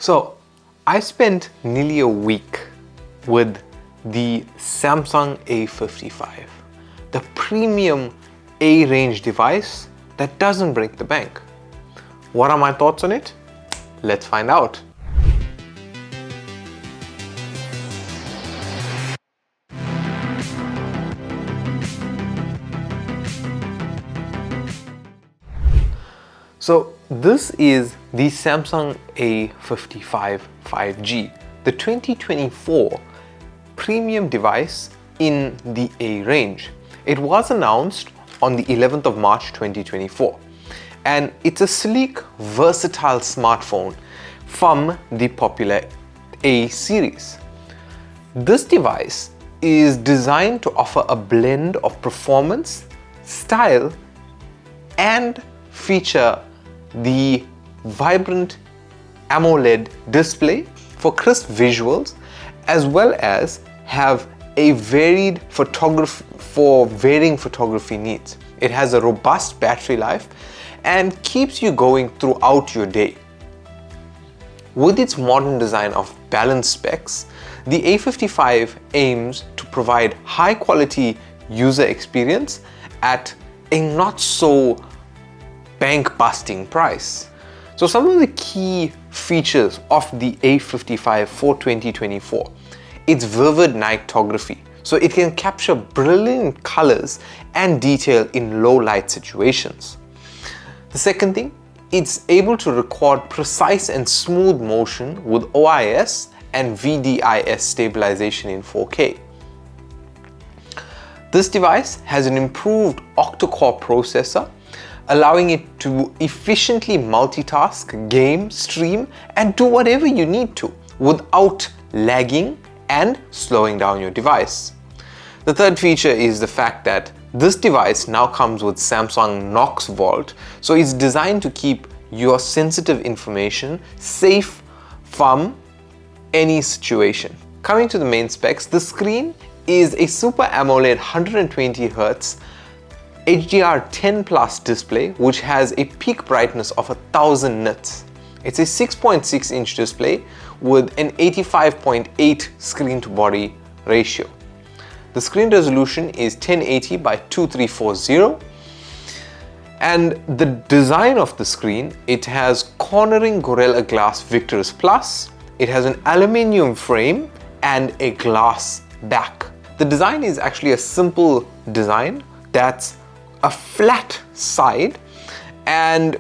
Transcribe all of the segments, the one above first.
So I spent nearly a week with the Samsung A55, the premium A-range device that doesn't break the bank. What are my thoughts on it? Let's find out. So this is the Samsung A55 5G, the 2024 premium device in the A range. It was announced on the 11th of March 2024, and it's a sleek, versatile smartphone from the popular A series. This device is designed to offer a blend of performance, style, and feature the vibrant AMOLED display for crisp visuals, as well as have a varied varying photography needs. It has a robust battery life and keeps you going throughout your day. With its modern design of balanced specs, the A55 aims to provide high quality user experience at a not so bank-busting price. So some of the key features of the A55 for 2024, it's vivid nightography. So it can capture brilliant colors and detail in low light situations. The second thing, it's able to record precise and smooth motion with OIS and VDIS stabilization in 4K. This device has an improved octa-core processor, allowing it to efficiently multitask, game, stream, and do whatever you need to without lagging and slowing down your device. The third feature is the fact that this device now comes with Samsung Knox Vault, so it's designed to keep your sensitive information safe from any situation. Coming to the main specs, the screen is a Super AMOLED 120Hz HDR10 Plus display, which has a peak brightness of 1000 nits. It's a 6.6-inch display with an 85.8 screen to body ratio. The screen resolution is 1080 by 2340, and the design of the screen, it has cornering Gorilla Glass Victorous Plus, it has an aluminium frame and a glass back. The design is actually a simple design that's a flat side, and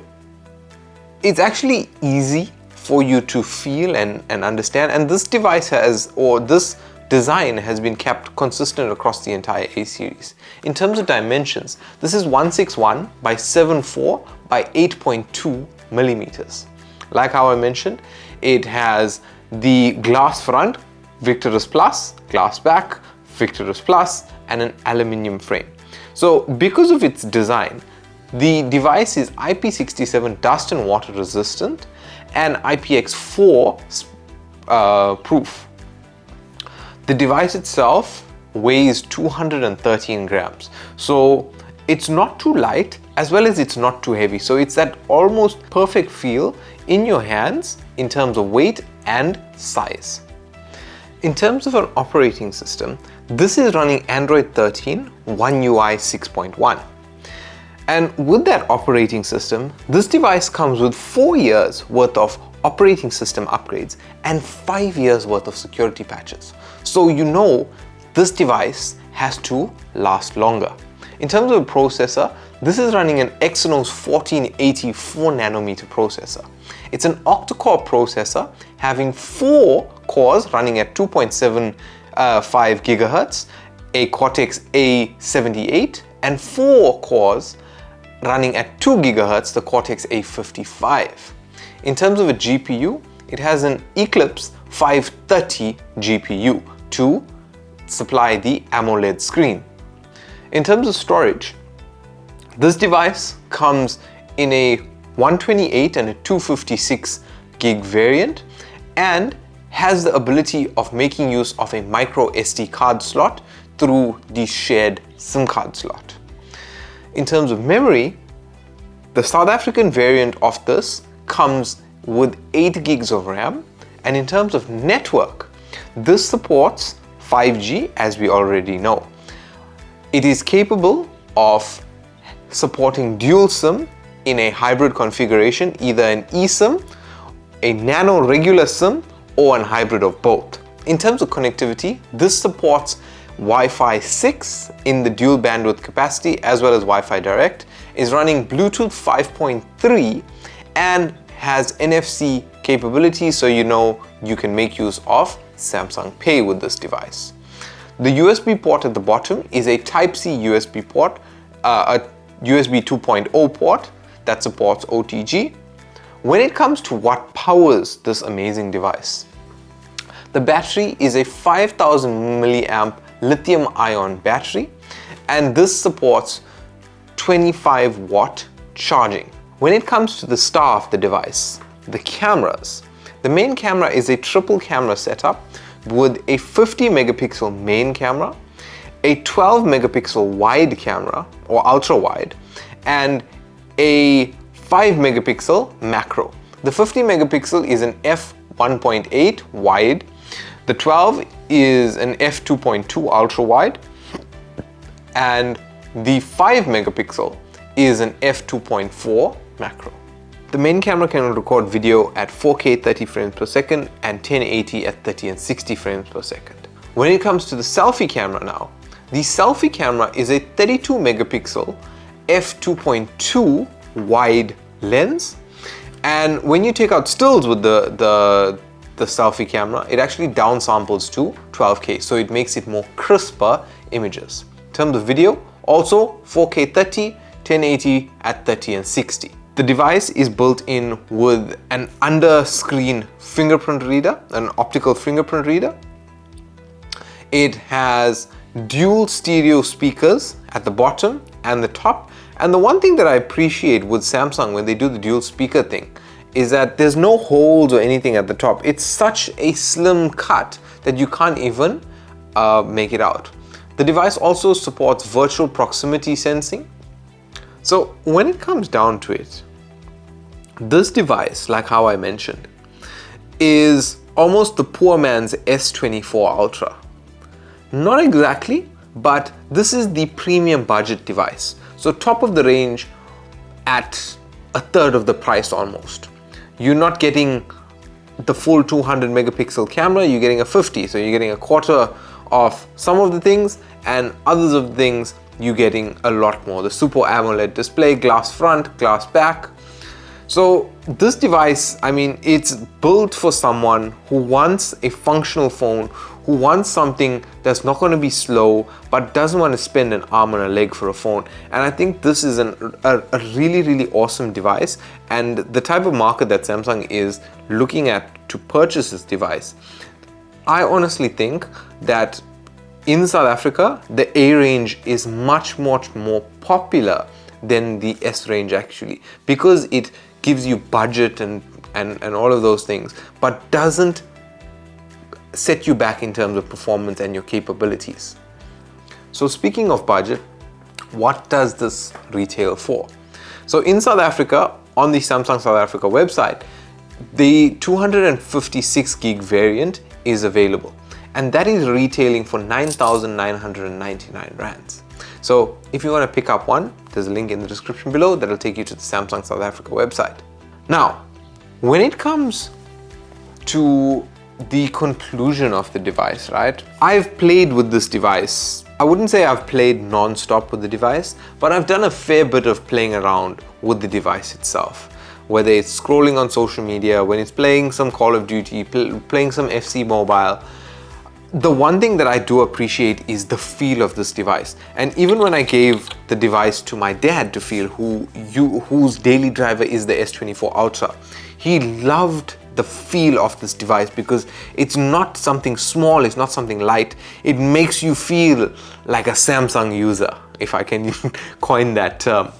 it's actually easy for you to feel and understand, and this device this design has been kept consistent across the entire A series. In terms of dimensions, this is 161 by 74 by 8.2 millimeters. Like how I mentioned, it has the glass front, Victorous Plus, glass back, Victorous Plus, and an aluminium frame. So because of its design, the device is IP67 dust and water resistant and IPX4 proof. The device itself weighs 213 grams. So it's not too light as well as it's not too heavy. So it's that almost perfect feel in your hands in terms of weight and size. In terms of an operating system, this is running Android 13, One UI 6.1. And with that operating system, this device comes with 4 years worth of operating system upgrades and 5 years worth of security patches. So you know this device has to last longer. In terms of the processor, this is running an Exynos 1480 4nm processor. It's an octa-core processor having 4 cores running at 2.75 GHz, a Cortex A78, and 4 cores running at 2 GHz, the Cortex A55. In terms of a GPU, it has an Eclipse 530 GPU to supply the AMOLED screen. In terms of storage, this device comes in a 128 and a 256 gig variant and has the ability of making use of a micro SD card slot through the shared SIM card slot. In terms of memory, the South African variant of this comes with 8 gigs of RAM, and in terms of network, this supports 5G, as we already know. It is capable of supporting dual SIM in a hybrid configuration, either an eSIM, a nano regular SIM, or an hybrid of both. In terms of connectivity, this supports Wi-Fi 6 in the dual bandwidth capacity, as well as Wi-Fi Direct, is running Bluetooth 5.3 and has NFC capability, so you know you can make use of Samsung Pay with this device. The USB port at the bottom is a Type-C USB port, a USB 2.0 port that supports OTG. When it comes to what powers this amazing device, the battery is a 5000 milliamp lithium-ion battery, and this supports 25 watt charging. When it comes to the star of the device, the cameras, the main camera is a triple camera setup with a 50 megapixel main camera, a 12 megapixel wide camera or ultra wide, and a 5 megapixel macro. The 50 megapixel is an f1.8 wide, the 12 is an f2.2 ultra wide, and the 5 megapixel is an f2.4 macro. The main camera can record video at 4K 30 frames per second and 1080 at 30 and 60 frames per second. When it comes to the selfie camera now, the selfie camera is a 32 megapixel f2.2 wide lens, and when you take out stills with the selfie camera, it actually downsamples to 12K, so it makes it more crisper images. In terms of video, also 4K 30, 1080 at 30 and 60. The device is built in with an under-screen fingerprint reader, an optical fingerprint reader. It has dual stereo speakers at the bottom and the top. And the one thing that I appreciate with Samsung when they do the dual speaker thing is that there's no holes or anything at the top. It's such a slim cut that you can't even make it out. The device also supports virtual proximity sensing. So when it comes down to it, this device, like how I mentioned, is almost the poor man's S24 Ultra. Not exactly, but this is the premium budget device. So top of the range at a third of the price almost. You're not getting the full 200 megapixel camera, you're getting a 50. So you're getting a quarter of some of the things, and others of the things you're getting a lot more. The Super AMOLED display, glass front, glass back. So this device, I mean, it's built for someone who wants a functional phone, who wants something that's not going to be slow, but doesn't want to spend an arm and a leg for a phone. And I think this is a really, really awesome device. And the type of market that Samsung is looking at to purchase this device, I honestly think that in South Africa, the A range is much more popular than the S range actually, because it gives you budget and all of those things, but doesn't set you back in terms of performance and your capabilities. So speaking of budget, what does this retail for? So in South Africa, on the Samsung South Africa website, the 256 gig variant is available, and that is retailing for 9,999 rands. So if you want to pick up one, there's a link in the description below that'll take you to the Samsung South Africa website. Now, when it comes to the conclusion of the device, right? I've played with this device. I wouldn't say I've played non-stop with the device, but I've done a fair bit of playing around with the device itself. Whether it's scrolling on social media, when it's playing some Call of Duty, playing some FC Mobile. The one thing that I do appreciate is the feel of this device. And even when I gave the device to my dad to feel, whose daily driver is the S24 Ultra, he loved the feel of this device because it's not something small, it's not something light. It makes you feel like a Samsung user, if I can coin that term.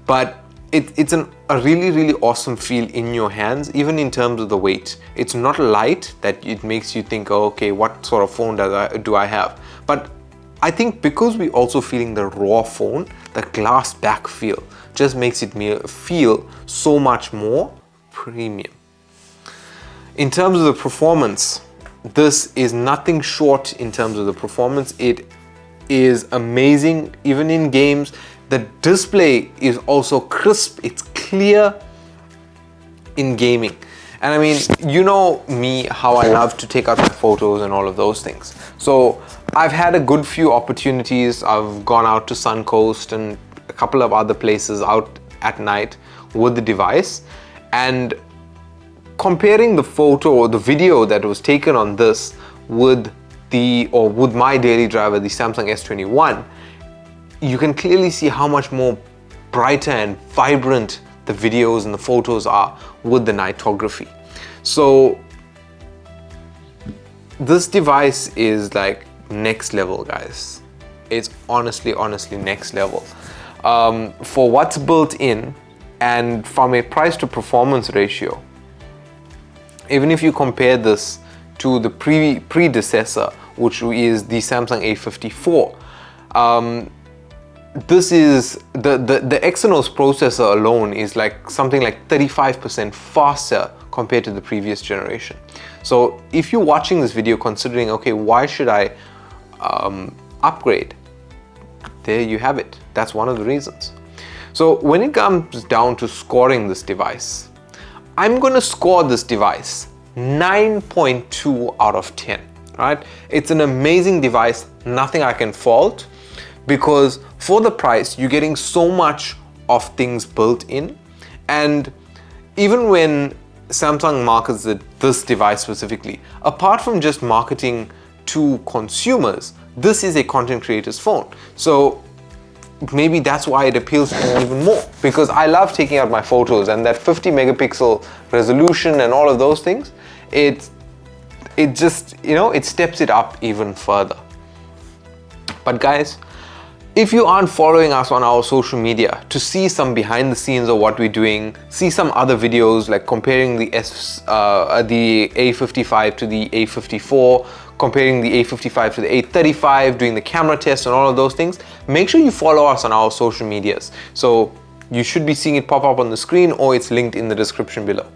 But it's a really, really awesome feel in your hands, even in terms of the weight. It's not light that it makes you think, oh, okay, what sort of phone do I have? But I think because we're also feeling the raw phone, the glass back feel just makes it feel so much more premium. In terms of the performance, this is nothing short in terms of the performance. It is amazing, even in games. The display is also crisp, it's clear in gaming. And I mean, you know me, how I love to take out my photos and all of those things. So I've had a good few opportunities. I've gone out to Suncoast and a couple of other places out at night with the device, and comparing the photo or the video that was taken on this with my daily driver, the Samsung S21, you can clearly see how much more brighter and vibrant the videos and the photos are with the nightography. So this device is like next level, guys. It's honestly next level. For what's built in and from a price to performance ratio, even if you compare this to the predecessor, which is the Samsung A54, this is the Exynos processor alone is like something like 35% faster compared to the previous generation. So if you're watching this video considering, okay, why should I upgrade? There you have it. That's one of the reasons. So when it comes down to scoring this device, I'm going to score this device 9.2 out of 10, right? It's an amazing device, nothing I can fault, because for the price, you're getting so much of things built in. And even when Samsung markets this device specifically, apart from just marketing to consumers, this is a content creator's phone. So maybe that's why it appeals to me even more, because I love taking out my photos, and that 50 megapixel resolution and all of those things, it just, you know, it steps it up even further. But guys, if you aren't following us on our social media to see some behind the scenes of what we're doing, see some other videos like comparing the A55 to the A54, comparing the A55 to the A35, doing the camera tests and all of those things, make sure you follow us on our social medias. So you should be seeing it pop up on the screen, or it's linked in the description below.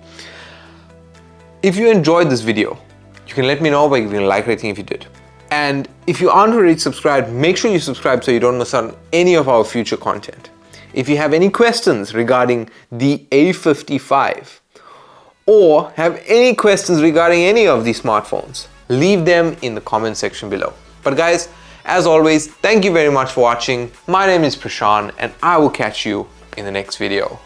If you enjoyed this video, you can let me know by giving a like rating if you did. And if you aren't already subscribed, make sure you subscribe so you don't miss out on any of our future content. If you have any questions regarding the A55 or have any questions regarding any of these smartphones, leave them in the comment section below. But guys, as always, thank you very much for watching. My name is Preshaan, and I will catch you in the next video.